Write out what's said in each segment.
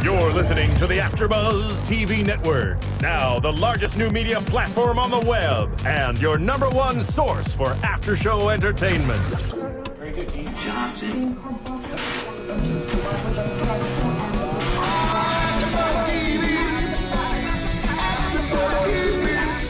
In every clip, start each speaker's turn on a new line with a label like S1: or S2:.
S1: You're listening to the AfterBuzz TV network, now the largest new media platform on the web, and your #1 source for after-show entertainment.
S2: Very good, Dean Johnson.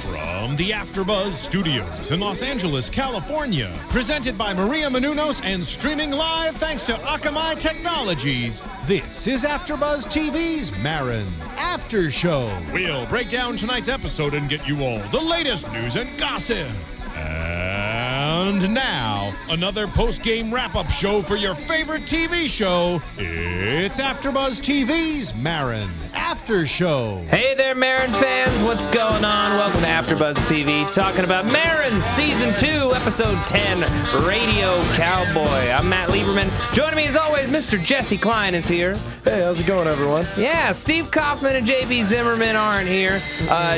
S3: From the AfterBuzz Studios in Los Angeles, California, presented by Maria Menounos and streaming live thanks to Akamai Technologies, this is AfterBuzz TV's Maron After Show. We'll break down tonight's episode and get you all the latest news and gossip. And now, another post-game wrap-up show for your favorite TV show. It's AfterBuzz TV's Maron After Show.
S4: Hey there, Maron fans. What's going on? Welcome to AfterBuzz TV, talking about Maron Season 2, Episode 10, Radio Cowboy. I'm Matt Lieberman. Joining me, as always, Mr. Jessi Klein is here.
S5: Hey, how's it going, everyone?
S4: Yeah, Steve Kaufman and JB Zimmerman aren't here.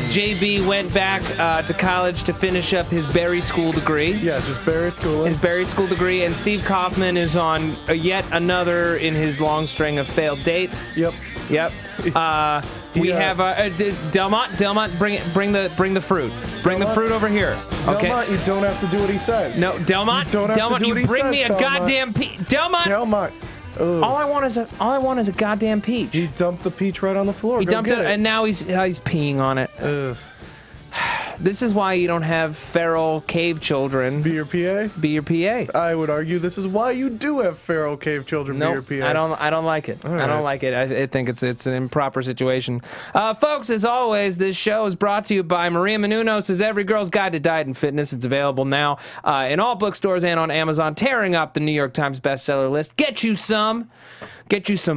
S4: JB went back to college to finish up his Berry School degree.
S5: Yeah, just Berry School.
S4: His Berry School degree, and Steve Kaufman is on yet another in his long string of failed dates.
S5: Yep.
S4: We have Delmont. Bring the fruit. Bring the fruit over here. Okay.
S5: Delmont, you don't have to do what he says.
S4: No, Delmont.
S5: You don't have to do what he
S4: bring
S5: says,
S4: me a
S5: Delmont.
S4: goddamn peach. Delmont.
S5: Ugh.
S4: All I want is a goddamn peach.
S5: He dumped the peach right on the floor.
S4: He
S5: Go
S4: dumped
S5: get
S4: it, and now he's peeing on it.
S5: Ugh.
S4: This is why you don't have feral cave children.
S5: Be your PA?
S4: Be your PA.
S5: I would argue this is why you do have feral cave children.
S4: Nope,
S5: be your PA.
S4: I don't like it.
S5: All
S4: I don't
S5: right.
S4: like it. I think it's an improper situation. Folks, as always, this show is brought to you by Maria Menounos' Every Girl's Guide to Diet and Fitness. It's available now in all bookstores and on Amazon, tearing up the New York Times bestseller list. Get you some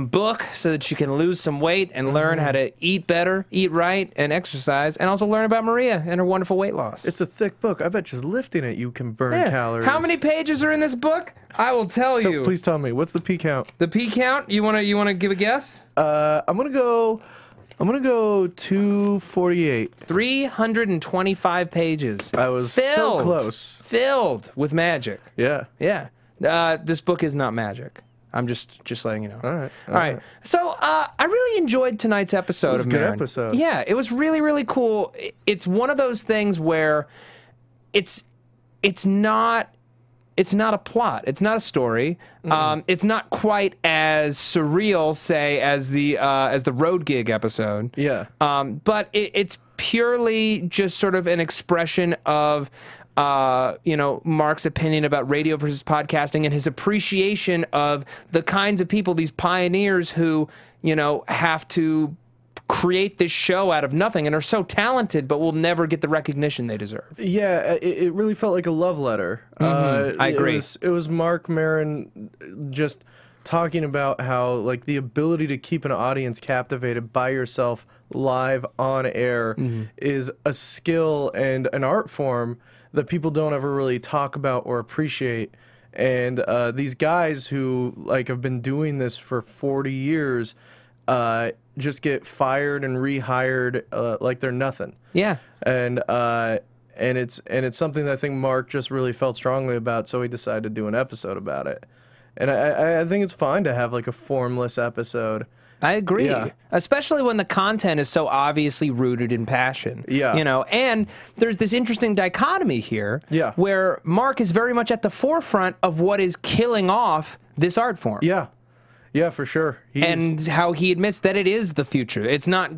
S4: book so that you can lose some weight and learn how to eat better, eat right, and exercise, and also learn about Maria and her wonderful weight loss.
S5: It's a thick book. I bet just lifting it you can burn calories.
S4: How many pages are in this book? I will tell you.
S5: Please tell me. What's the P count?
S4: The P count? You wanna give a guess?
S5: I'm gonna go 248.
S4: 325 pages.
S5: I was so close.
S4: Filled with magic.
S5: Yeah.
S4: Yeah. This book is not magic. I'm just letting you know.
S5: All right.
S4: All right. So I really enjoyed tonight's episode.
S5: It was
S4: of
S5: a good
S4: Maron.
S5: episode.
S4: Yeah, it was really, really cool. It's one of those things where it's not a plot. It's not a story. It's not quite as surreal, say, as the Road Gig episode.
S5: Yeah.
S4: But it's purely just sort of an expression of Mark's opinion about radio versus podcasting and his appreciation of the kinds of people, these pioneers who, have to create this show out of nothing and are so talented but will never get the recognition they deserve.
S5: Yeah, it really felt like a love letter.
S4: I agree.
S5: It was Marc Maron just talking about how, like, the ability to keep an audience captivated by yourself live on air is a skill and an art form that people don't ever really talk about or appreciate. And these guys who, like, have been doing this for 40 years just get fired and rehired like they're nothing.
S4: Yeah.
S5: And it's something that I think Mark just really felt strongly about, so he decided to do an episode about it. And I think it's fine to have, like, a formless episode.
S4: I agree.
S5: Yeah.
S4: Especially when the content is so obviously rooted in passion.
S5: Yeah.
S4: And there's this interesting dichotomy here where Mark is very much at the forefront of what is killing off this art form.
S5: Yeah. Yeah, for sure.
S4: And how he admits that it is the future. It's not,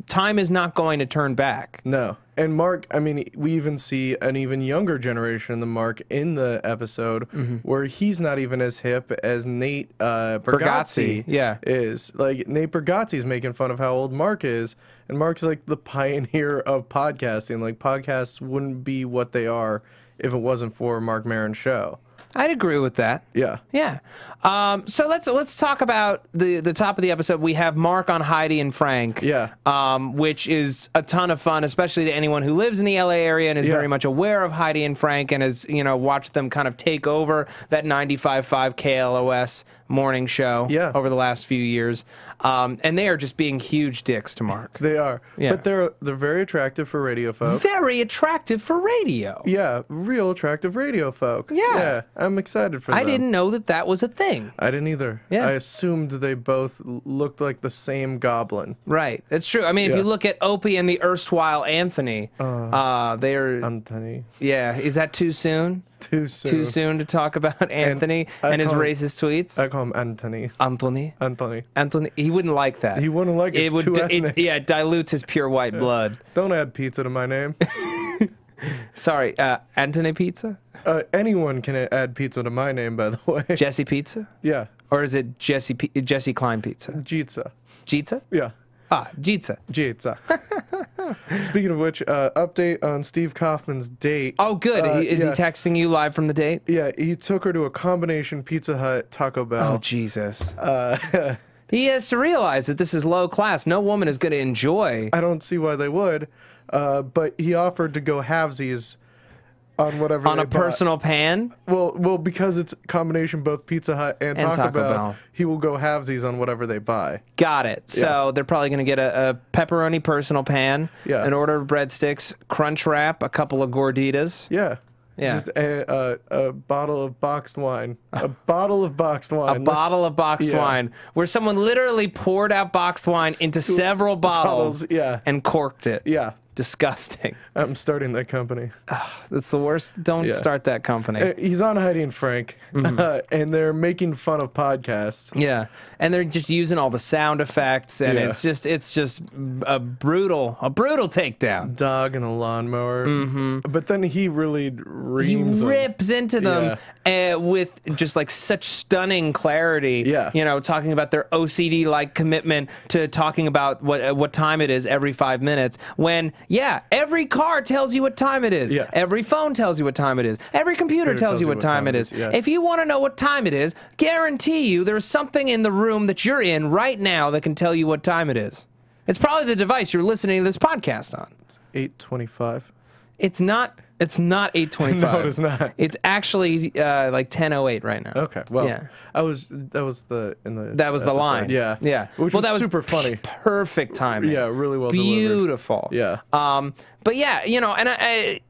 S4: time is not going to turn back.
S5: No. And Mark, I mean, we even see an even younger generation than Mark in the episode where he's not even as hip as Nate Bargatze is. Like, Nate Bargatze's making fun of how old Mark is, and Mark's like the pioneer of podcasting. Like, podcasts wouldn't be what they are if it wasn't for Marc Maron's show.
S4: I'd agree with that.
S5: Yeah.
S4: Yeah. So let's talk about the top of the episode. We have Mark on Heidi and Frank.
S5: Yeah.
S4: Which is a ton of fun, especially to anyone who lives in the LA area and is very much aware of Heidi and Frank and has, watched them kind of take over that 95.5 KLOS morning show over the last few years. And they are just being huge dicks to Mark.
S5: They are.
S4: Yeah.
S5: But they're very attractive for radio folk.
S4: Very attractive for radio.
S5: Yeah, real attractive radio folk.
S4: Yeah.
S5: I'm excited for them.
S4: I didn't know that that was a thing.
S5: I didn't either.
S4: Yeah.
S5: I assumed they both looked like the same goblin.
S4: Right. It's true. I mean, if
S5: Yeah.
S4: you look at Opie and the erstwhile Anthony, they're...
S5: Anthony.
S4: Yeah. Is that too soon?
S5: Too soon.
S4: Too soon to talk about Anthony and his racist tweets?
S5: I call him Anthony.
S4: Anthony?
S5: Anthony.
S4: He wouldn't like that.
S5: He wouldn't like it. It's too ethnic.
S4: Yeah, it dilutes his pure white blood.
S5: Don't add pizza to my name.
S4: Sorry, Anthony Pizza?
S5: Anyone can add pizza to my name, by the way.
S4: Jessi Pizza?
S5: Yeah.
S4: Or is it Jessi Klein Pizza?
S5: Jitsa.
S4: Jitsa?
S5: Yeah.
S4: Ah, Jitsa.
S5: Jitsa. Speaking of which, update on Steve Kaufman's date.
S4: Oh, good. Is he texting you live from the date?
S5: Yeah, he took her to a combination Pizza Hut Taco Bell.
S4: Oh, Jesus. He has to realize that this is low class. No woman is going to enjoy.
S5: I don't see why they would, but he offered to go halvesies on whatever
S4: On
S5: they
S4: a
S5: bought.
S4: personal pan?
S5: Well, because it's a combination both Pizza Hut and Taco Bell, he will go halvesies on whatever they buy.
S4: Got it. So they're probably going to get a pepperoni personal pan, an order of breadsticks, crunch wrap, a couple of gorditas.
S5: Yeah.
S4: Yeah.
S5: Just a bottle of boxed wine. A bottle of boxed wine.
S4: A bottle of boxed wine, where someone literally poured out boxed wine into several bottles and corked it.
S5: Yeah.
S4: Disgusting.
S5: I'm starting that company.
S4: That's the worst. Don't start that company.
S5: He's on Heidi and Frank, and they're making fun of podcasts.
S4: Yeah, and they're just using all the sound effects, and it's just a brutal takedown.
S5: Dog and a lawnmower. But then he really reams
S4: He rips into them with just like such stunning clarity.
S5: Yeah.
S4: You know, talking about their OCD-like commitment to talking about what time it is every 5 minutes. When every car tells you what time it is.
S5: Yeah.
S4: Every phone tells you what time it is. Every computer tells you what time it is.
S5: Yeah.
S4: If you want to know what time it is, guarantee you there's something in the room that you're in right now that can tell you what time it is. It's probably the device you're listening to this podcast on.
S5: It's 8:25.
S4: It's not 8:25.
S5: No, it is not.
S4: It's actually like 10:08 right now.
S5: Okay. Well,
S4: yeah.
S5: that was the
S4: episode. Line.
S5: Yeah.
S4: Yeah.
S5: Which
S4: well,
S5: was
S4: that was
S5: super funny.
S4: Perfect timing.
S5: Yeah, really well
S4: Beautiful.
S5: delivered. Yeah.
S4: But yeah, you know, and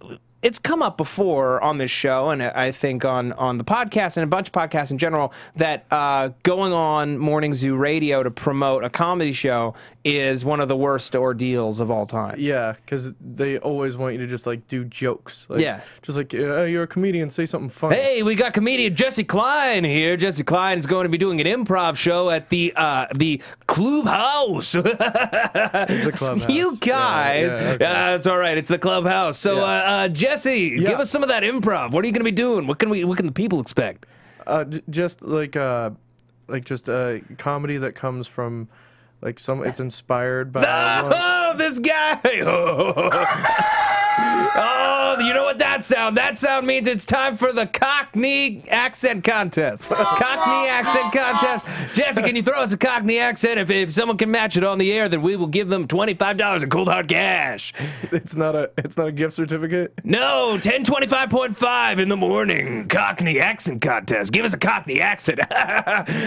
S4: it's come up before on this show, and I think on the podcast and a bunch of podcasts in general, that going on Morning Zoo Radio to promote a comedy show is one of the worst ordeals of all time.
S5: Yeah, because they always want you to just like do jokes. Like,
S4: Yeah.
S5: Just like you're a comedian, say something funny.
S4: Hey, we got comedian Jessi Klein here. Jessi Klein is going to be doing an improv show at the Clubhouse.
S5: It's a clubhouse.
S4: You guys,
S5: okay.
S4: that's all right. It's the Clubhouse. So, Jessi, give us some of that improv. What are you going to be doing? What can the people expect?
S5: Just like just a comedy that comes from like it's inspired by.
S4: Oh, this guy! Oh, you know what that sound? That sound means it's time for the Cockney accent contest. Cockney accent contest. Jessi, can you throw us a Cockney accent? If someone can match it on the air, then we will give them $25 in cold hard cash.
S5: It's not a gift certificate.
S4: No, 1025.5 in the morning. Cockney accent contest. Give us a Cockney accent.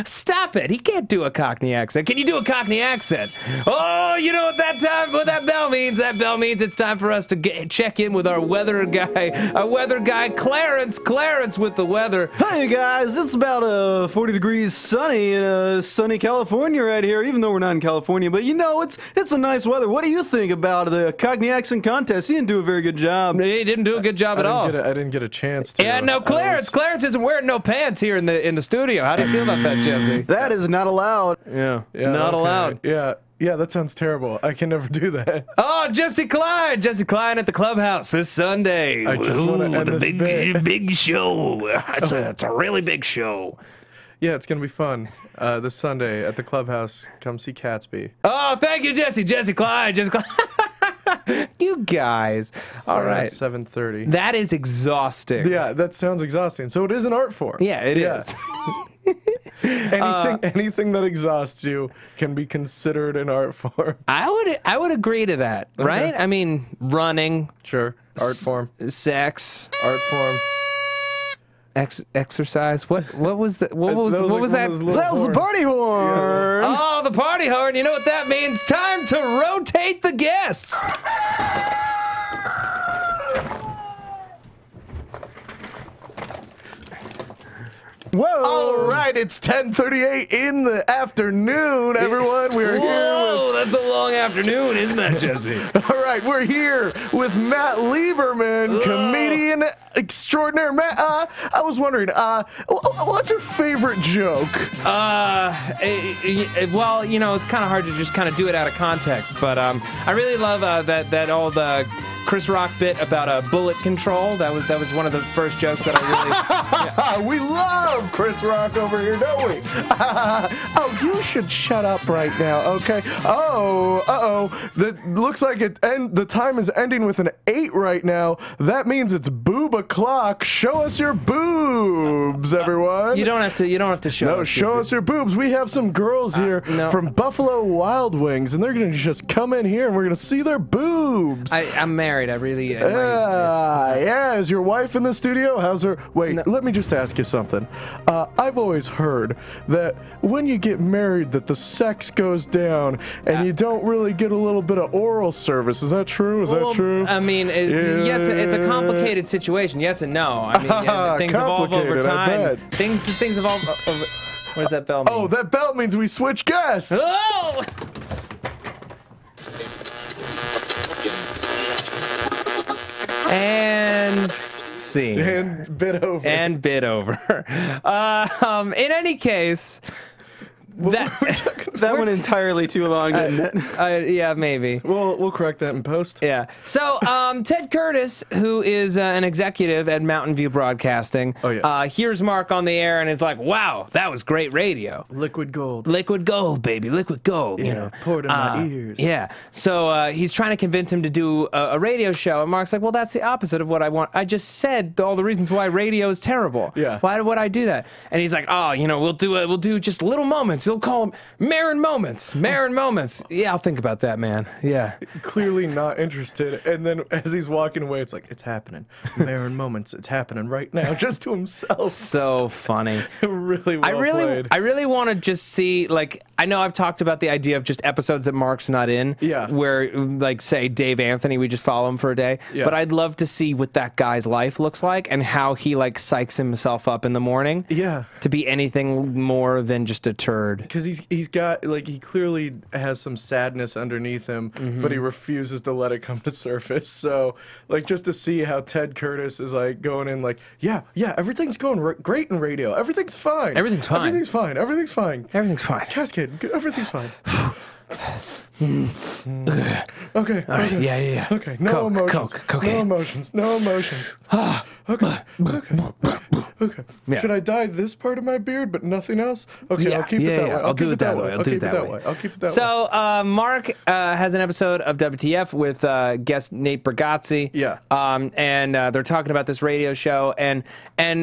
S4: Stop it. He can't do a Cockney accent. Can you do a Cockney accent? Oh, you know what that bell means? That bell means it's time for us to check in with our weather guy, Clarence. Clarence with the weather.
S6: Hi guys, it's about 40 degrees sunny in sunny California right here, even though we're not in California, but you know, it's a nice weather. What do you think about the Cockney accent contest? He didn't do a very good job.
S4: He didn't do a good job at all.
S5: I didn't get a chance to.
S4: Yeah, no, Clarence isn't wearing no pants here in the studio. How do you feel about that, Jessi?
S6: That is not allowed.
S4: Yeah, not allowed.
S5: Yeah, that sounds terrible. I can never do that.
S4: Oh, Jessi Klein at the Clubhouse this Sunday.
S5: I just want to end
S4: the
S5: this
S4: big show. It's a really big show.
S5: Yeah, it's gonna be fun. This Sunday at the Clubhouse. Come see Catsby.
S4: Oh, thank you, Jessi Klein. You guys. All right.
S5: At 7:30.
S4: That is exhausting.
S5: Yeah, that sounds exhausting. So it is an art form.
S4: Yeah, it is.
S5: Anything that exhausts you can be considered an art form.
S4: I would agree to that, right? I mean, running,
S5: Sure. Art form.
S4: sex,
S5: Art form.
S4: exercise. What was that? What was that?
S6: That was the party horn.
S4: Oh, the party horn. You know what that means? Time to rotate the guests.
S6: Whoa!
S5: All right, it's 10:38 in the afternoon, everyone. We're here.
S4: Whoa, that's a long afternoon, isn't that, Jessi?
S5: All right, we're here with Matt Lieberman, comedian extraordinaire. Matt, I was wondering, what's your favorite joke?
S4: Well, you know, it's kind of hard to just kind of do it out of context, but I really love that old Chris Rock bit about bullet control. That was one of the first jokes that I really.
S5: We love Chris Rock over here, don't we? Oh, you should shut up right now, okay? Oh, that looks like the time is ending with an 8 right now. That means it's boob o'clock. Show us your boobs, everyone.
S4: You don't have to show.
S5: No, show us your boobs. We have some girls here from Buffalo Wild Wings, and they're gonna just come in here, and we're gonna see their boobs.
S4: I'm married. I really.
S5: Yeah. Is your wife in the studio? How's her? Wait, let me just ask you something. I've always heard that when you get married, that the sex goes down, and you don't really get a little bit of oral service. Is that true? Is that true?
S4: I mean, yes, it's a complicated situation. Yes and no. I mean, things evolve over time. Things evolve. What does that bell mean?
S5: Oh, that bell means we switch guests.
S4: Oh! And scene.
S5: And bit over.
S4: And bit over. In any case,
S6: that went entirely too long, didn't it?
S4: yeah, maybe.
S5: We'll correct that in post.
S4: Yeah. So, Ted Curtis, who is an executive at Mountain View Broadcasting, hears Mark on the air and is like, "Wow, that was great radio.
S5: Liquid gold.
S4: Liquid gold, baby, liquid gold."
S5: Yeah,
S4: you know,
S5: poured in my ears.
S4: Yeah. So he's trying to convince him to do a radio show, and Mark's like, "Well, that's the opposite of what I want. I just said all the reasons why radio is terrible.
S5: Yeah.
S4: Why would I do that?" And he's like, "Oh, you know, we'll do just little moments. You'll call them Maron moments. Maron moments. Yeah, I'll think about that, man. Yeah."
S5: Clearly not interested. And then as he's walking away, it's like, "It's happening. Maron moments. It's happening right now," just to himself.
S4: So funny.
S5: Really well played.
S4: I really want to just see, like, I know I've talked about the idea of just episodes that Mark's not in.
S5: Yeah.
S4: Where, like, say, Dave Anthony, we just follow him for a day.
S5: Yeah.
S4: But I'd love to see what that guy's life looks like and how he, like, psychs himself up in the morning.
S5: Yeah.
S4: To be anything more than just a turd.
S5: Because he's got, like, he clearly has some sadness underneath him, but he refuses to let it come to surface. So, like, just to see how Ted Curtis is, like, going in, like, yeah, everything's going great in radio. Everything's fine.
S4: Everything's fine.
S5: Everything's fine. Everything's fine.
S4: Everything's fine.
S5: Cascade, everything's fine. Okay.
S4: All right, yeah.
S5: Okay, no emotions.
S4: Cocaine.
S5: No emotions. No emotions. Okay. Yeah. Should I dye this part of my beard but nothing else? Okay, I'll keep it that way.
S4: I'll do it that way.
S5: I'll keep it that way. I'll keep it that way.
S4: So, Mark has an episode of WTF with guest Nate Bargatze.
S5: Yeah.
S4: And they're talking about this radio show, and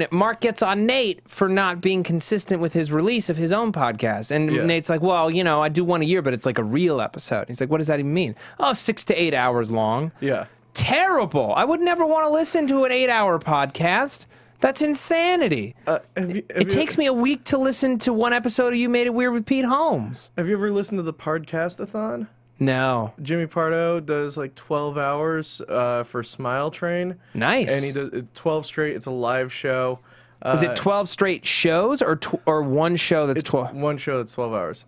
S4: Mark gets on Nate for not being consistent with his release of his own podcast. And Nate's like, "Well, you know, I do one a year, but it's like a real episode." He's like, "What does that even mean?" "Oh, 6 to 8 hours long."
S5: Yeah.
S4: Terrible. I would never want to listen to an 8-hour podcast. That's insanity. It takes me a week to listen to one episode of You Made It Weird with Pete Holmes.
S5: Have you ever listened to the Podcastathon?
S4: No.
S5: Jimmy Pardo does like 12 hours for Smile Train.
S4: Nice.
S5: And he does 12 straight. It's a live show.
S4: Is it 12 straight shows or one show that's 12?
S5: One show that's 12 hours.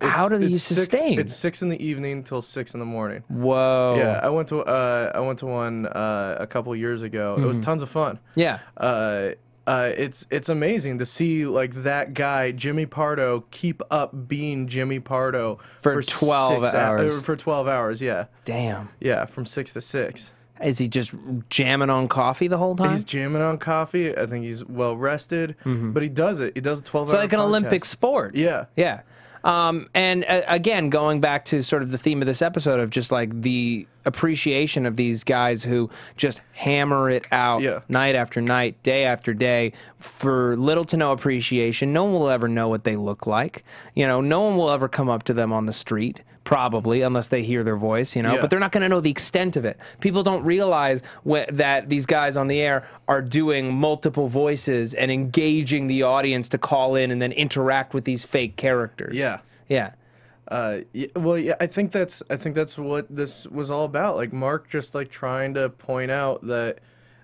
S4: How do these sustain?
S5: It's 6 in the evening till 6 in the morning.
S4: Whoa.
S5: Yeah, I went to one a couple years ago. It was tons of fun.
S4: Yeah.
S5: It's amazing to see like that guy Jimmy Pardo keep up being Jimmy Pardo
S4: for 12 hours.
S5: For 12 hours, yeah.
S4: Damn.
S5: Yeah, from 6 to 6.
S4: Is he just jamming on coffee the whole time?
S5: He's jamming on coffee. I think he's well rested, but he does it. He does a 12-hour.
S4: It's like an Olympic sport.
S5: Yeah.
S4: Yeah. And again, going back to sort of the theme of this episode of just like the appreciation of these guys who just hammer it out night after night, day after day for little to no appreciation. No one will ever know what they look like. You know, no one will ever come up to them on the street. Probably, unless they hear their voice, you know, but they're not going to know the extent of it. People don't realize that these guys on the air are doing multiple voices and engaging the audience to call in and then interact with these fake characters.
S5: Yeah.
S4: Yeah.
S5: Well, yeah, I think that's what this was all about. Like Mark just like trying to point out that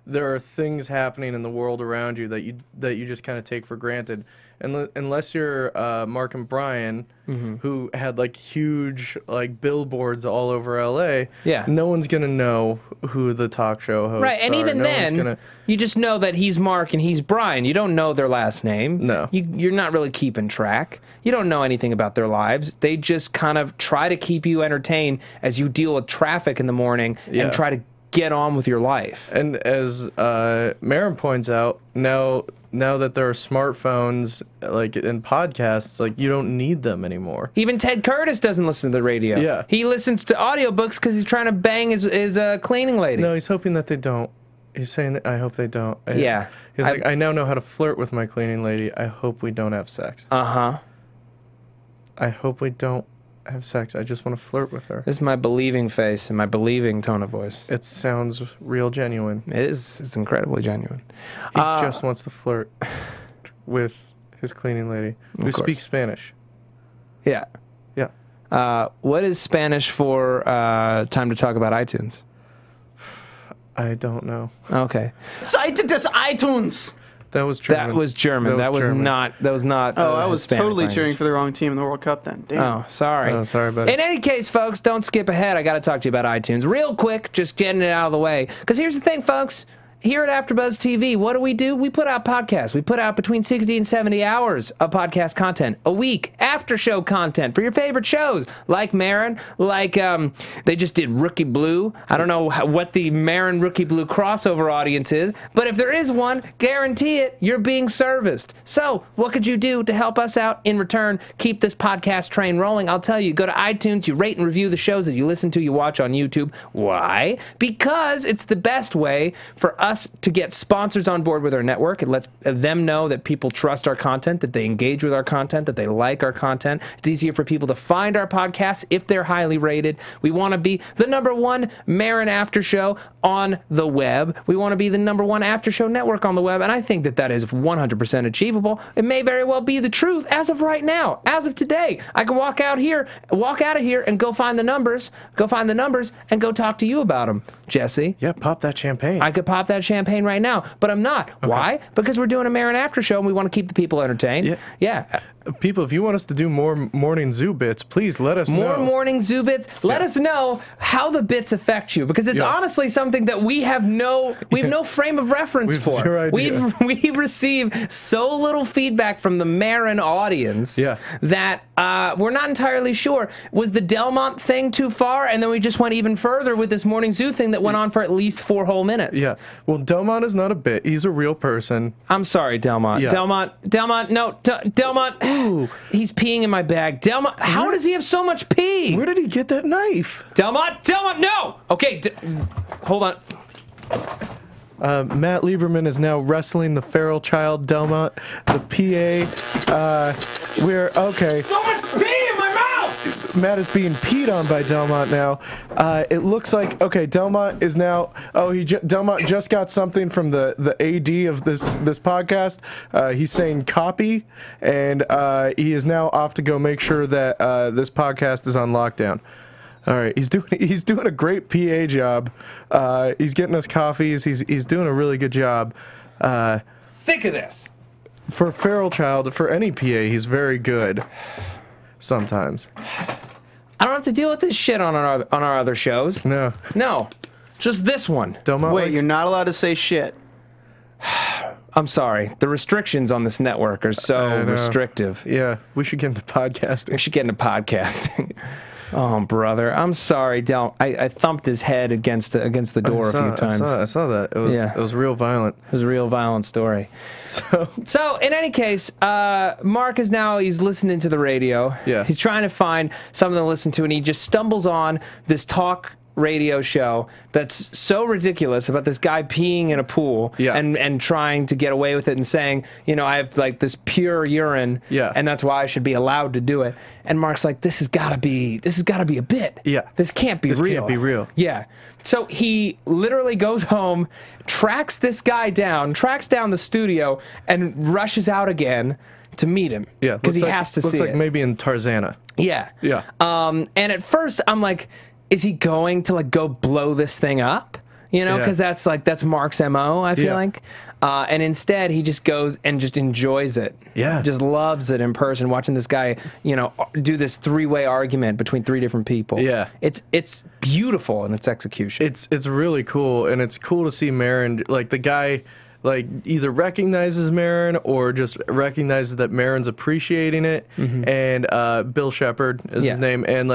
S5: there are things happening in the world around you that you just kind of take for granted. And unless you're Mark and Brian, who had like huge like billboards all over LA, no one's gonna know who the talk show hosts
S4: right, and
S5: are.
S4: even then, you just know that he's Mark and he's Brian. You don't know their last name.
S5: No,
S4: you're not really keeping track. You don't know anything about their lives. They just kind of try to keep you entertained as you deal with traffic in the morning and try to get on with your life.
S5: And as Maron points out, now that there are smartphones like and podcasts, like you don't need them anymore.
S4: Even Ted Curtis doesn't listen to the radio.
S5: Yeah,
S4: he listens to audiobooks because he's trying to bang his cleaning lady.
S5: No, he's hoping that they don't. He's saying, I hope they don't.
S4: Yeah.
S5: He's like, I now know how to flirt with my cleaning lady. I hope we don't have sex.
S4: Uh-huh.
S5: I hope we don't have sex. I just want to flirt with her.
S4: This is my believing face and my believing tone of voice.
S5: It sounds real genuine.
S4: It is. It's incredibly genuine.
S5: He just wants to flirt with his cleaning lady who speaks Spanish.
S4: Yeah.
S5: Yeah.
S4: What is Spanish for time to talk about iTunes?
S5: I don't know.
S4: Okay.
S6: Seite des iTunes!
S5: That was German.
S4: That was German. That was not.
S6: Oh, I was
S4: Hispanic
S6: totally
S4: language.
S6: cheering for the wrong team in the World Cup then. Damn.
S4: Oh, sorry.
S5: Oh, sorry about it.
S4: In any case, folks, don't skip ahead. I got to talk to you about iTunes real quick, just getting it out of the way. Because here's the thing, folks. Here at AfterBuzz TV, what do? We put out podcasts. We put out between 60 and 70 hours of podcast content a week, after show content for your favorite shows, like Maron, like they just did Rookie Blue. I don't know what the Maron Rookie Blue crossover audience is, but if there is one, guarantee it, you're being serviced. So, what could you do to help us out in return? Keep this podcast train rolling. I'll tell you, go to iTunes, you rate and review the shows that you listen to, you watch on YouTube. Why? Because it's the best way for us to get sponsors on board with our network. It lets them know that people trust our content, that they engage with our content, that they like our content. It's easier for people to find our podcasts if they're highly rated. We want to be the #1 Maron After Show on the web. We want to be the #1 After Show network on the web, and I think that that is 100% achievable. It may very well be the truth as of right now, as of today. I can walk out of here and go find the numbers, and go talk to you about them, Jessi.
S5: Yeah, pop that champagne.
S4: I could pop that champagne right now, but I'm not. Okay. Why? Because we're doing a Maron After Show and we want to keep the people entertained. Yeah.
S5: People, if you want us to do more morning zoo bits, please let us know.
S4: More morning zoo bits. Let us know how the bits affect you, because it's honestly something that we have no frame of reference for.
S5: Zero idea.
S4: We receive so little feedback from the Maron audience that we're not entirely sure. Was the Delmont thing too far, and then we just went even further with this morning zoo thing that went on for at least 4 whole minutes?
S5: Yeah. Well, Delmont is not a bit. He's a real person.
S4: I'm sorry, Delmont. Yeah. Delmont, no, Delmont. Ooh, he's peeing in my bag. Delmont, how does he have so much pee?
S5: Where did he get that knife?
S4: Delmont, no! Okay, hold on.
S5: Matt Lieberman is now wrestling the feral child, Delmont. The PA, okay.
S4: So much pee in my mouth!
S5: Matt is being peed on by Delmont now. It looks like, okay, Delmont is now, Delmont just got something from the AD of this podcast. He's saying copy, and he is now off to go make sure that this podcast is on lockdown. All right, he's doing a great PA job. He's getting us coffees. He's doing a really good job.
S4: Sick of this.
S5: For feral child, for any PA, he's very good. Sometimes.
S4: I don't have to deal with this shit on our other shows.
S5: No.
S4: Just this one.
S6: Wait, you're not allowed to say shit.
S4: I'm sorry. The restrictions on this network are so restrictive.
S5: Yeah, we should get into podcasting.
S4: Oh, brother, I'm sorry. I thumped his head against the door a few times.
S5: I saw that. It was real violent.
S4: It was a real violent story. So in any case, Mark he's listening to the radio.
S5: Yeah.
S4: He's trying to find something to listen to, and he just stumbles on this talk radio show that's so ridiculous about this guy peeing in a pool and trying to get away with it and saying, I have like this pure urine and that's why I should be allowed to do it. And Mark's like, this has gotta be a bit.
S5: Yeah.
S4: This can't be real.
S5: This can't be real.
S4: Yeah. So he literally goes home, tracks down the studio, and rushes out again to meet him.
S5: Yeah.
S4: Because he has to see it.
S5: Looks like maybe in Tarzana.
S4: Yeah.
S5: Yeah.
S4: And at first I'm like, is he going to like go blow this thing up? you know, because that's Marc's MO, I feel
S5: Yeah.
S4: like. And instead, he just goes and just enjoys it.
S5: Yeah.
S4: Just loves it in person, watching this guy, you know, do this three-way argument between three different people.
S5: Yeah.
S4: It's beautiful in its execution.
S5: It's really cool, and it's cool to see Maron, like, the guy, like, either recognizes Maron or just recognizes that Maron's appreciating it. And Bill Shepard is his name, and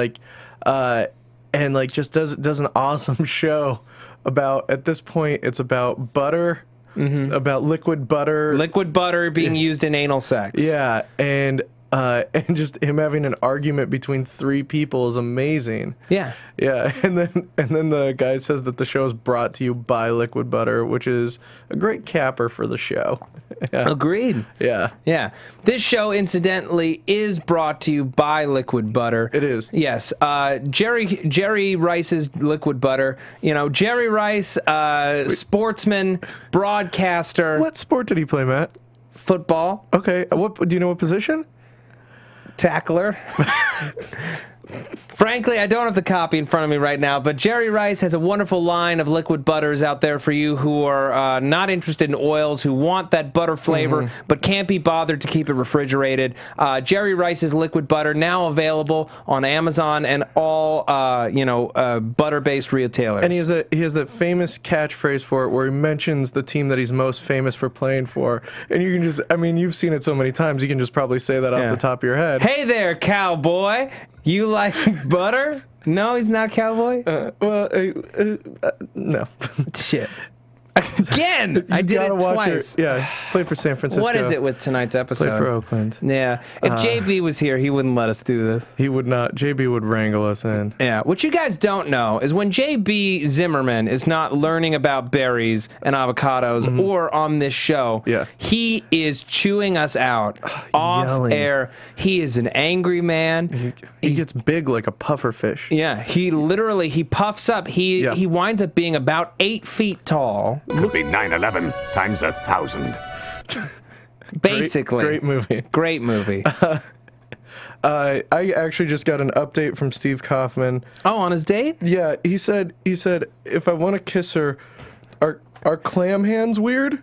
S5: just does an awesome show about, at this point, it's about butter. About liquid butter.
S4: Liquid butter being used in anal sex.
S5: Yeah, and just him having an argument between three people is amazing.
S4: Yeah.
S5: Yeah, and then the guy says that the show is brought to you by Liquid Butter, which is a great capper for the show. Yeah.
S4: Agreed.
S5: Yeah.
S4: Yeah. This show, incidentally, is brought to you by Liquid Butter.
S5: It is.
S4: Yes. Jerry Rice's Liquid Butter. You know, Jerry Rice, sportsman, broadcaster.
S5: What sport did he play, Matt?
S4: Football.
S5: Okay. What do you know? What position?
S4: Tackler. Frankly, I don't have the copy in front of me right now, but Jerry Rice has a wonderful line of liquid butters out there for you who are not interested in oils, who want that butter flavor, but can't be bothered to keep it refrigerated. Jerry Rice's liquid butter now available on Amazon and all butter-based retailers.
S5: And he has that famous catchphrase for it where he mentions the team that he's most famous for playing for, and you can just, I mean, you've seen it so many times, you can just probably say that off the top of your head.
S4: Hey there, cowboy. You like butter? No, he's not Cowboy?
S5: No.
S4: Shit. Again! I did it twice.
S5: Yeah, played for San Francisco.
S4: What is it with tonight's episode?
S5: Played for Oakland.
S4: Yeah. If JB was here, he wouldn't let us do this.
S5: He would not. JB would wrangle us in.
S4: Yeah. What you guys don't know is when JB Zimmerman is not learning about berries and avocados or on this show, he is chewing us out off
S5: yelling.
S4: air. He is an angry man.
S5: He gets big like a puffer fish.
S4: Yeah. He literally, he puffs up. He winds up being about 8 feet tall.
S7: Movie 9/11 times 1,000.
S4: Basically.
S5: Great movie.
S4: Great movie.
S5: I actually just got an update from Steve Kaufman.
S4: Oh, on his date?
S5: Yeah, he said if I want to kiss her, are clam hands weird?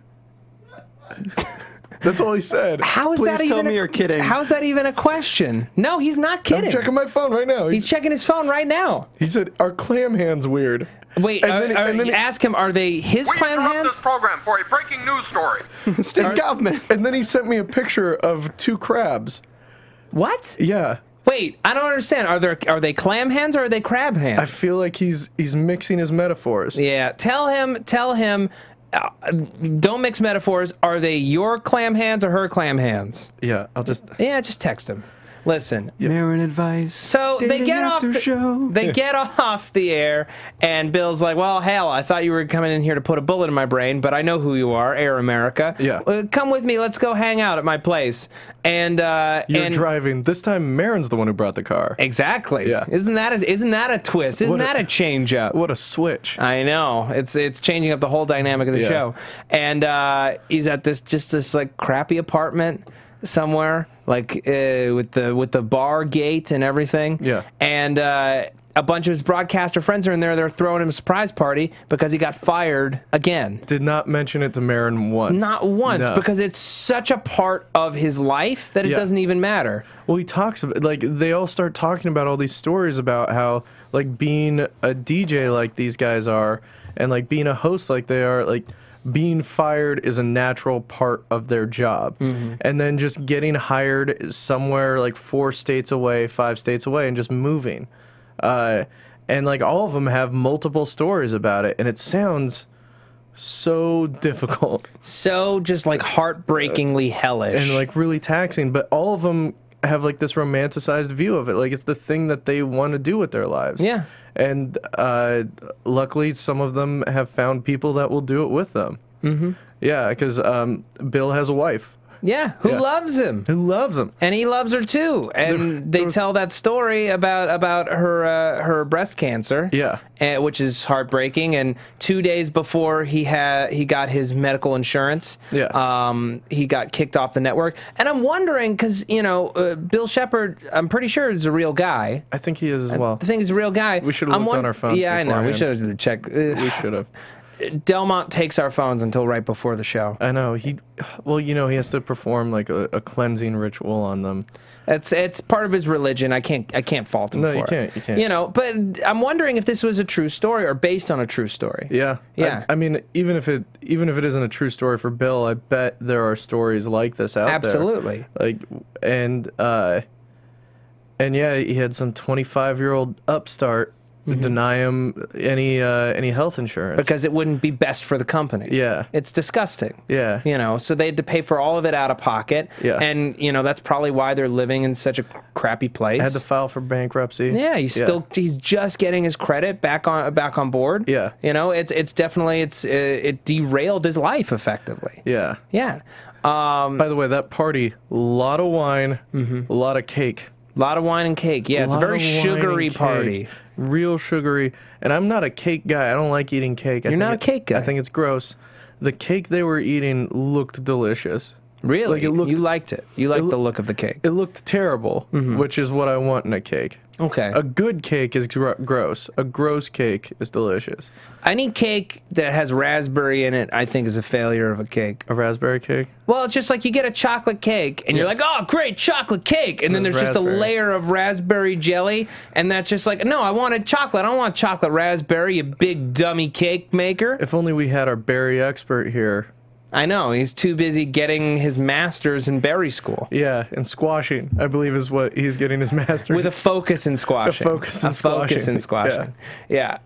S5: That's all he said.
S4: How is that even?
S6: Tell me you're kidding.
S4: How's that even a question? No, he's not kidding.
S5: I'm checking my phone right now.
S4: He's checking his phone right now.
S5: He said, "Are clam hands weird?"
S4: Wait,
S5: And then
S4: ask him, are they his clam hands?
S8: This program for a breaking news story.
S6: Steve Kaufman.
S5: And then he sent me a picture of 2 crabs.
S4: What?
S5: Yeah.
S4: Wait, I don't understand. Are they clam hands or are they crab hands?
S5: I feel like he's mixing his metaphors.
S4: Yeah, tell him. Don't mix metaphors. Are they your clam hands or her clam hands?
S5: Yeah, I'll just...
S4: Yeah, just text him. Listen.
S6: Maron advice.
S4: So they get off. They get off the air, and Bill's like, "Well, hell, I thought you were coming in here to put a bullet in my brain, but I know who you are, Air America.
S5: Yeah.
S4: Come with me. Let's go hang out at my place." And
S5: You're driving. This time, Maron's the one who brought the car.
S4: Exactly.
S5: Yeah.
S4: Isn't that a twist? Isn't that a change up?
S5: What a switch.
S4: I know. It's changing up the whole dynamic of the show. And he's at this like crappy apartment somewhere, like with the bar gate and everything.
S5: Yeah.
S4: And a bunch of his broadcaster friends are in there. They're throwing him a surprise party because he got fired again.
S5: Did not mention it to Maron once.
S4: Not once,
S5: No.
S4: because it's such a part of his life that it doesn't even matter.
S5: Well, he talks about, like, they all start talking about all these stories about how, like, being a DJ like these guys are, and, like, being a host like they are, like, being fired is a natural part of their job. And then just getting hired somewhere, like, 4 states away, 5 states away, and just moving. And, like, all of them have multiple stories about it, and it sounds so difficult.
S4: So just, like, heartbreakingly hellish.
S5: And, like, really taxing, but all of them have, like, this romanticized view of it. Like, it's the thing that they want to do with their lives.
S4: Yeah.
S5: And luckily, some of them have found people that will do it with them. Yeah, because Bill has a wife.
S4: Yeah, who loves him.
S5: Who loves him.
S4: And he loves her too. And they tell that story about her breast cancer.
S5: Yeah.
S4: Which is heartbreaking. And 2 days before he got his medical insurance, he got kicked off the network. And I'm wondering, because, you know, Bill Shepard, I'm pretty sure is a real guy.
S5: I think he is as well.
S4: I think he's a real guy.
S5: We should have looked on our phones
S4: Yeah, I know. We
S5: beforehand.
S4: should have checked.
S5: We should have.
S4: Delmont takes our phones until right before the show.
S5: I know. Well, you know, he has to perform like a cleansing ritual on them.
S4: It's part of his religion. I can't fault him for it.
S5: No, you can't. You can't.
S4: You know, but I'm wondering if this was a true story or based on a true story.
S5: Yeah.
S4: Yeah.
S5: I mean, even if it isn't a true story for Bill, I bet there are stories like this out
S4: Absolutely.
S5: there. Like, and yeah, he had some 25-year-old upstart deny him any health insurance
S4: Because it wouldn't be best for the company.
S5: Yeah.
S4: It's disgusting.
S5: Yeah.
S4: You know, so they had to pay for all of it out of pocket.
S5: Yeah.
S4: And, you know, that's probably why they're living in such a crappy place.
S5: had to file for bankruptcy.
S4: Yeah, he's just getting his credit back on board.
S5: Yeah.
S4: You know, it's definitely it derailed his life effectively.
S5: Yeah.
S4: Yeah.
S5: By the way, that party, a lot of wine, a lot of cake.
S4: A lot of wine and cake. Yeah, it's a very sugary party.
S5: Real sugary. And I'm not a cake guy. I don't like eating cake.
S4: You're not a cake guy.
S5: I think it's gross. The cake they were eating looked delicious.
S4: Really?
S5: Like, it looked,
S4: you liked it. You liked the look of the cake.
S5: It looked terrible, which is what I want in a cake.
S4: Okay.
S5: A good cake is gross. A gross cake is delicious.
S4: Any cake that has raspberry in it, I think, is a failure of a cake.
S5: A raspberry cake?
S4: Well, it's just like you get a chocolate cake, and you're like, oh, great, chocolate cake. And then there's just a layer of raspberry jelly, and that's just like, no, I wanted chocolate. I don't want chocolate raspberry, you big dummy cake maker.
S5: If only we had our berry expert here.
S4: I know, he's too busy getting his master's in berry school.
S5: Yeah, and squashing, I believe, is what he's getting his master's.
S4: With a focus in squashing.
S5: A focus in squashing.
S4: Yeah.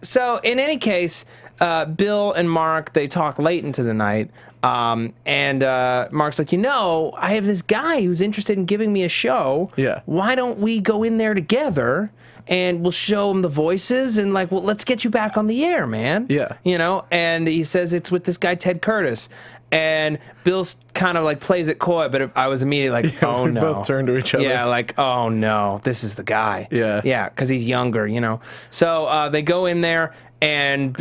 S4: So, in any case, Bill and Mark, they talk late into the night. And Mark's like, you know, I have this guy who's interested in giving me a show.
S5: Yeah.
S4: Why don't we go in there together? And we'll show him the voices and like, well, let's get you back on the air, man.
S5: Yeah.
S4: You know, and he says it's with this guy, Ted Curtis. And Bill's kind of like plays it coy, but I was immediately like, oh no.
S5: We both turned to each other.
S4: Yeah, like, oh no, this is the guy.
S5: Yeah.
S4: Yeah, because he's younger, you know. So they go in there. And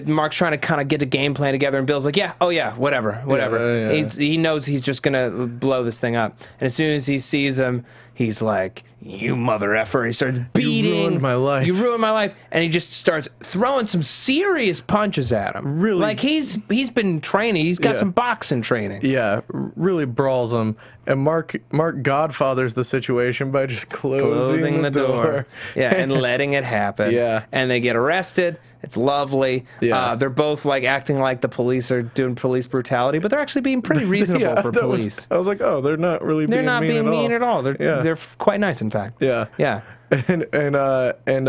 S4: Mark's trying to kind of get a game plan together, and Bill's like, yeah, oh yeah, whatever.
S5: Yeah.
S4: He knows he's just gonna blow this thing up. And as soon as he sees him, he's like, you mother effer. He starts beating.
S5: You ruined my life.
S4: You ruined my life. And he just starts throwing some serious punches at him.
S5: Really?
S4: Like he's been training. He's got some boxing training.
S5: Yeah, really brawls him. And Mark godfathers the situation by just closing the door.
S4: Yeah, and letting it happen.
S5: Yeah.
S4: And they get arrested. It's lovely.
S5: Yeah.
S4: They're both like acting like the police are doing police brutality, but they're actually being pretty reasonable for police.
S5: I was like, oh, they're not really being mean at all.
S4: They're quite nice, in fact.
S5: Yeah.
S4: Yeah.
S5: And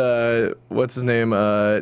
S5: what's his name?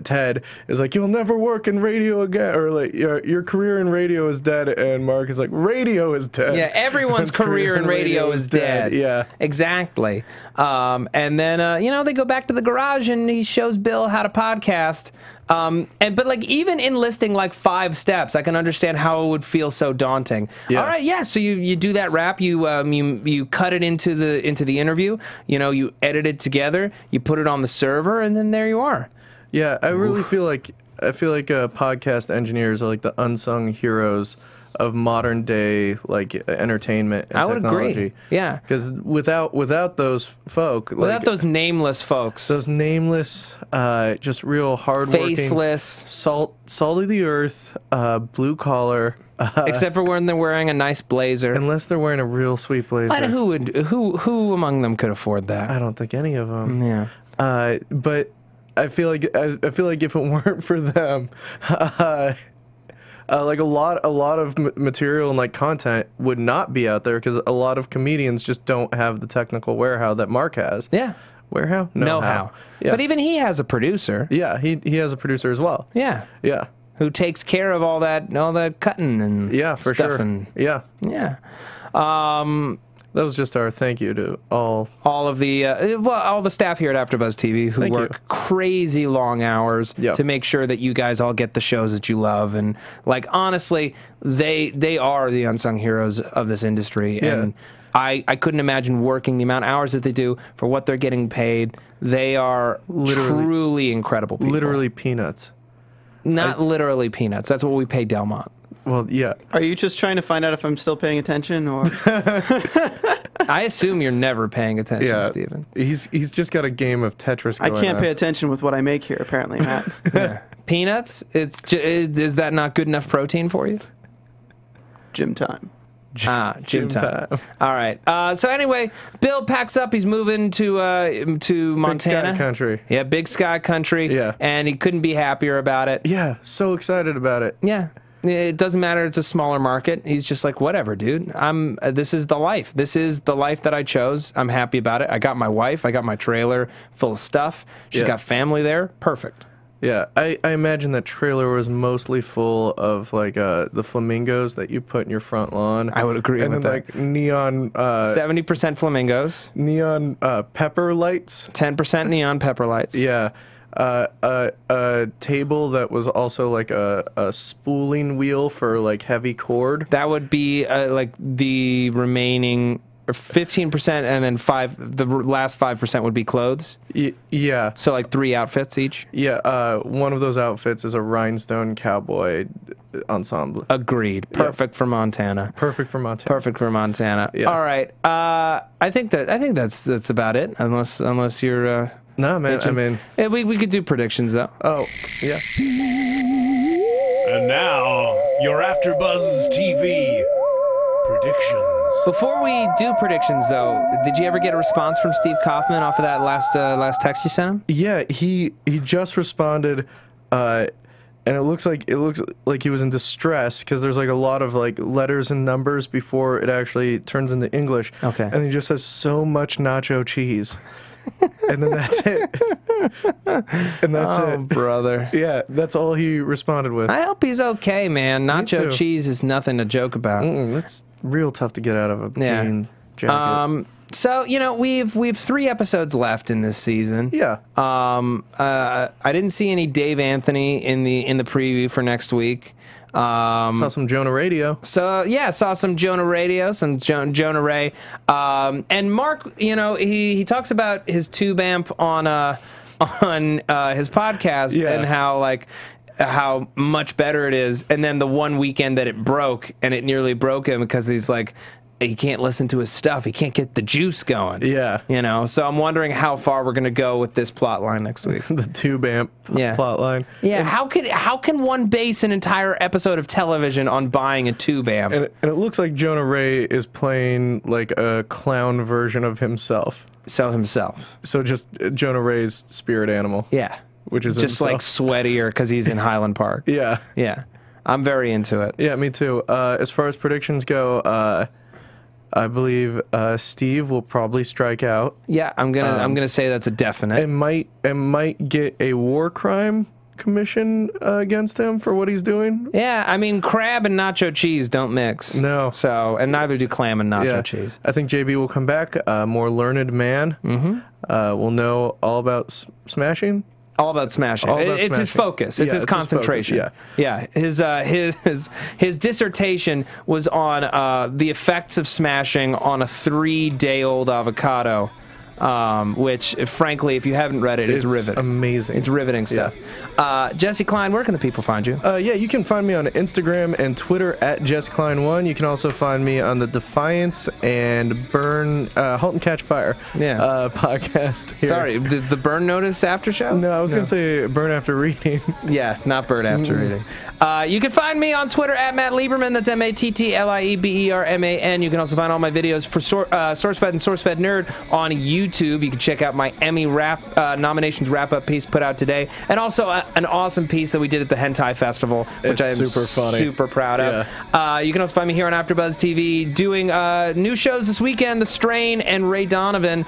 S5: Ted is like, you'll never work in radio again, or like your career in radio is dead. And Mark is like, radio is dead.
S4: Yeah, everyone's career in radio is dead.
S5: Yeah,
S4: exactly. And then you know, they go back to the garage and he shows Bill how to podcast. But like even enlisting like 5 steps, I can understand how it would feel so daunting.
S5: Yeah.
S4: All right, yeah. So you do that rap, you cut it into the interview. You know, you edit it together, you put it on the server, and then there you are.
S5: Yeah, I really feel like podcast engineers are like the unsung heroes of modern day like entertainment and technology.
S4: I would agree. Yeah,
S5: because without those folk,
S4: without those nameless folks,
S5: those nameless, just real hardworking,
S4: faceless,
S5: salt of the earth, blue collar.
S4: Except for when they're wearing a nice blazer.
S5: Unless they're wearing a real sweet blazer.
S4: But who among them could afford that?
S5: I don't think any of them.
S4: Yeah.
S5: But I feel like if it weren't for them, like a lot of material and like content would not be out there because a lot of comedians just don't have the technical know-how that Mark has.
S4: Yeah.
S5: Know-how?
S4: Know-how. Yeah. But even he has a producer.
S5: Yeah, he has a producer as well.
S4: Yeah.
S5: Yeah.
S4: Who takes care of all that cutting and
S5: for
S4: stuff.
S5: sure.
S4: And,
S5: yeah.
S4: Yeah.
S5: That was just our thank you to all
S4: of the all the staff here at AfterBuzz TV who work crazy long hours to make sure that you guys all get the shows that you love. And like honestly, they are the unsung heroes of this industry.
S5: Yeah.
S4: And I couldn't imagine working the amount of hours that they do for what they're getting paid. They are truly incredible people.
S5: Literally peanuts.
S4: Not literally peanuts. That's what we pay Delmont.
S5: Well, yeah.
S6: Are you just trying to find out if I'm still paying attention, or?
S4: I assume you're never paying attention,
S5: Yeah.
S4: Steven.
S5: He's just got a game of Tetris
S6: I
S5: going
S6: can't
S5: on.
S6: pay attention with what I make here, apparently, Matt.
S4: Yeah. Peanuts? Is that not good enough protein for you?
S6: Gym time.
S4: Gym time. All right. So anyway, Bill packs up. He's moving to Montana.
S5: Big Sky Country.
S4: Yeah, Big Sky Country.
S5: Yeah.
S4: And he couldn't be happier about it.
S5: Yeah, so excited about it.
S4: Yeah. It doesn't matter. It's a smaller market. He's just like, whatever, dude. This is the life. This is the life that I chose. I'm happy about it. I got my wife. I got my trailer full of stuff. She's got family there. Perfect.
S5: Yeah, I imagine that trailer was mostly full of like the flamingos that you put in your front lawn.
S4: I would agree
S5: and
S4: with
S5: then,
S4: that.
S5: like neon
S4: 70% flamingos.
S5: neon pepper lights.
S4: 10% neon pepper lights.
S5: Yeah. A table that was also like a spooling wheel for like heavy cord.
S4: That would be like the remaining 15%, and then the last 5% would be clothes.
S5: Yeah.
S4: So like 3 outfits each.
S5: Yeah. One of those outfits is a rhinestone cowboy ensemble.
S4: Agreed. Perfect for Montana.
S5: Perfect for Montana.
S4: Perfect for Montana.
S5: Yeah.
S4: All right. I think that's about it. Unless you're.
S5: No, man.
S4: pitching.
S5: I mean,
S4: Yeah, we could do predictions though.
S5: oh yeah.
S1: And now, your AfterBuzz TV predictions.
S4: Before we do predictions, though, did you ever get a response from Steve Kaufman off of that last text you sent him?
S5: Yeah, he just responded, and it looks like he was in distress because there's like a lot of like letters and numbers before it actually turns into English.
S4: Okay.
S5: And he just says so much nacho cheese, and then that's it. And that's
S4: Oh,
S5: it.
S4: brother.
S5: Yeah, that's all he responded with.
S4: I hope he's okay, man. Nacho
S5: too.
S4: cheese is nothing to joke about.
S5: That's real tough to get out of a
S4: Yeah.
S5: jean jacket.
S4: So we've 3 episodes left in this season.
S5: Yeah.
S4: I didn't see any Dave Anthony in the preview for next week.
S5: Saw some Jonah Radio.
S4: So yeah, saw some Jonah Radio, some Jonah Ray, and Mark. He talks about his tube amp on his podcast and how much better it is. And then the one weekend that it broke, and it nearly broke him because he's like, he can't listen to his stuff. He can't get the juice going.
S5: Yeah.
S4: So I'm wondering how far we're gonna go with this plot line next week.
S5: The tube amp plot line.
S4: Yeah, how can one base an entire episode of television on buying a tube amp?
S5: And it looks like Jonah Ray is playing like a clown version of himself.
S4: So himself.
S5: So just Jonah Ray's spirit animal.
S4: Yeah.
S5: Which is
S4: just
S5: himself.
S4: like sweatier because he's in Highland Park.
S5: Yeah.
S4: Yeah. I'm very into it.
S5: Yeah, me too. As far as predictions go, I believe Steve will probably strike out.
S4: Yeah, I'm gonna say that's a definite.
S5: And might get a war crime commission against him for what he's doing.
S4: Yeah, I mean, crab and nacho cheese don't mix.
S5: No.
S4: So, and neither do clam and nacho cheese.
S5: I think JB will come back, a more learned man. Mm-hmm. Will know all about smashing.
S4: All about smashing. It's his focus. It's his concentration.
S5: Yeah.
S4: His dissertation was on the effects of smashing on a 3-day-old avocado. Which, frankly, if you haven't read it, it's riveting.
S5: Amazing.
S4: It's riveting stuff. Jessi Klein, where can the people find you?
S5: Yeah, you can find me on Instagram and Twitter at JessKlein1. You can also find me on the Defiance and Halt and Catch Fire podcast. Here.
S4: Sorry, the Burn Notice after show?
S5: No, I was going to say Burn After Reading.
S4: Yeah, not Burn After Reading. You can find me on Twitter at Matt Lieberman. That's MattLieberman. You can also find all my videos for SourceFed and SourceFed Nerd on YouTube. You can check out my Emmy nominations wrap-up piece put out today, and also an awesome piece that we did at the Hentai Festival, which I am
S5: super funny.
S4: Super proud of. You can also find me here on AfterBuzz TV doing new shows this weekend: The Strain and Ray Donovan,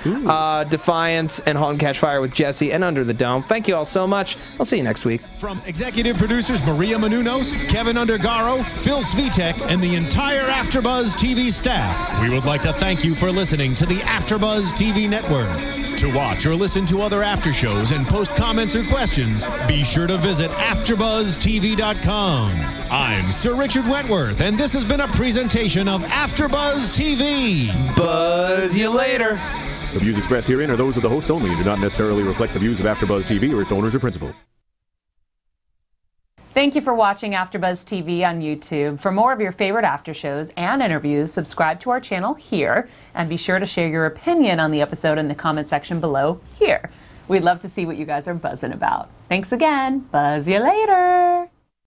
S4: Defiance, and Halt and Catch Fire with Jessi, and Under the Dome. Thank you all so much. I'll see you next week.
S3: From executive producers Maria Menounos, Kevin Undergaro, Phil Svitek, and the entire AfterBuzz TV staff, we would like to thank you for listening to the AfterBuzz TV network. To watch or listen to other after shows and post comments or questions, be sure to visit AfterBuzzTV.com. I'm Sir Richard Wentworth, and this has been a presentation of AfterBuzz TV.
S4: Buzz you later.
S9: The views expressed herein are those of the hosts only and do not necessarily reflect the views of AfterBuzz TV or its owners or principals.
S10: Thank you for watching AfterBuzz TV on YouTube. For more of your favorite after shows and interviews, subscribe to our channel here, and be sure to share your opinion on the episode in the comment section below here. We'd love to see what you guys are buzzing about. Thanks again. Buzz you later.